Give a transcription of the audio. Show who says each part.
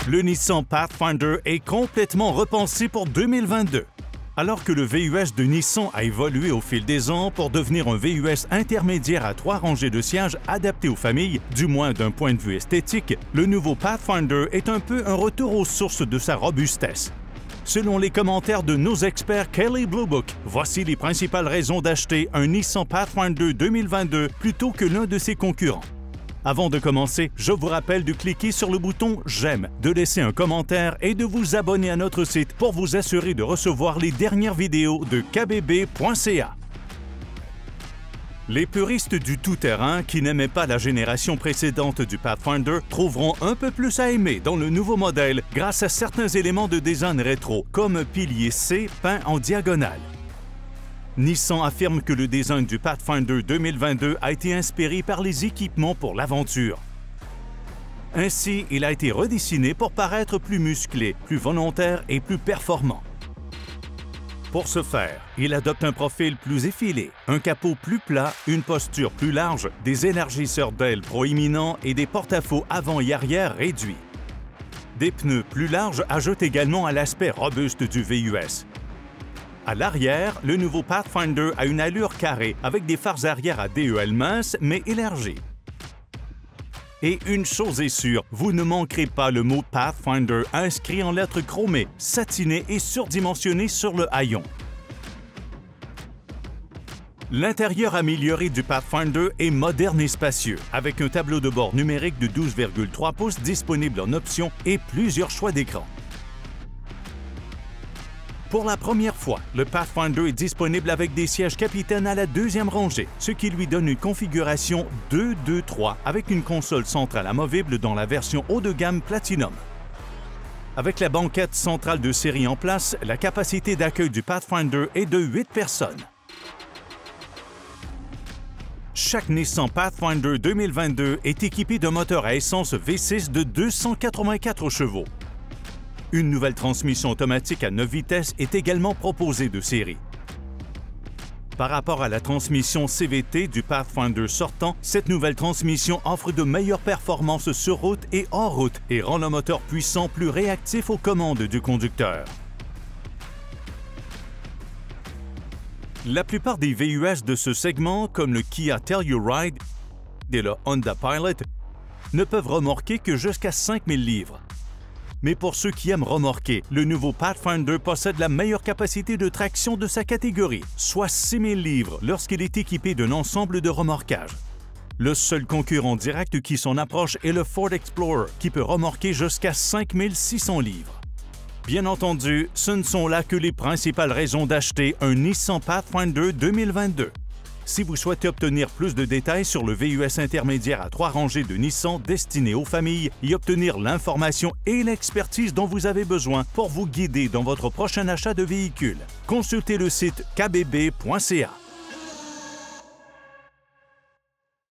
Speaker 1: Le Nissan Pathfinder est complètement repensé pour 2022. Alors que le VUS de Nissan a évolué au fil des ans pour devenir un VUS intermédiaire à 3 rangées de sièges adapté aux familles, du moins d'un point de vue esthétique, le nouveau Pathfinder est un peu un retour aux sources de sa robustesse. Selon les commentaires de nos experts Kelley Blue Book, voici les principales raisons d'acheter un Nissan Pathfinder 2022 plutôt que l'un de ses concurrents. Avant de commencer, je vous rappelle de cliquer sur le bouton « J'aime », de laisser un commentaire et de vous abonner à notre site pour vous assurer de recevoir les dernières vidéos de kbb.ca. Les puristes du tout-terrain qui n'aimaient pas la génération précédente du Pathfinder trouveront un peu plus à aimer dans le nouveau modèle grâce à certains éléments de design rétro, comme un pilier C peint en diagonale. Nissan affirme que le design du Pathfinder 2022 a été inspiré par les équipements pour l'aventure. Ainsi, il a été redessiné pour paraître plus musclé, plus volontaire et plus performant. Pour ce faire, il adopte un profil plus effilé, un capot plus plat, une posture plus large, des élargisseurs d'ailes proéminents et des porte-à-faux avant et arrière réduits. Des pneus plus larges ajoutent également à l'aspect robuste du VUS. À l'arrière, le nouveau Pathfinder a une allure carrée avec des phares arrière à DEL minces mais élargis. Et une chose est sûre, vous ne manquerez pas le mot Pathfinder inscrit en lettres chromées, satinées et surdimensionnées sur le haillon. L'intérieur amélioré du Pathfinder est moderne et spacieux, avec un tableau de bord numérique de 12,3 pouces disponible en option et plusieurs choix d'écran. Pour la première fois, le Pathfinder est disponible avec des sièges capitaines à la deuxième rangée, ce qui lui donne une configuration 2-2-3 avec une console centrale amovible dans la version haut de gamme Platinum. Avec la banquette centrale de série en place, la capacité d'accueil du Pathfinder est de 8 personnes. Chaque Nissan Pathfinder 2022 est équipé d'un moteur à essence V6 de 284 chevaux. Une nouvelle transmission automatique à 9 vitesses est également proposée de série. Par rapport à la transmission CVT du Pathfinder sortant, cette nouvelle transmission offre de meilleures performances sur route et hors route et rend le moteur puissant plus réactif aux commandes du conducteur. La plupart des VUS de ce segment, comme le Kia Telluride et le Honda Pilot, ne peuvent remorquer que jusqu'à 5000 livres. Mais pour ceux qui aiment remorquer, le nouveau Pathfinder possède la meilleure capacité de traction de sa catégorie, soit 6000 livres lorsqu'il est équipé d'un ensemble de remorquage. Le seul concurrent direct qui s'en approche est le Ford Explorer, qui peut remorquer jusqu'à 5600 livres. Bien entendu, ce ne sont là que les principales raisons d'acheter un Nissan Pathfinder 2022. Si vous souhaitez obtenir plus de détails sur le VUS intermédiaire à 3 rangées de Nissan destiné aux familles et obtenir l'information et l'expertise dont vous avez besoin pour vous guider dans votre prochain achat de véhicule, consultez le site kbb.ca.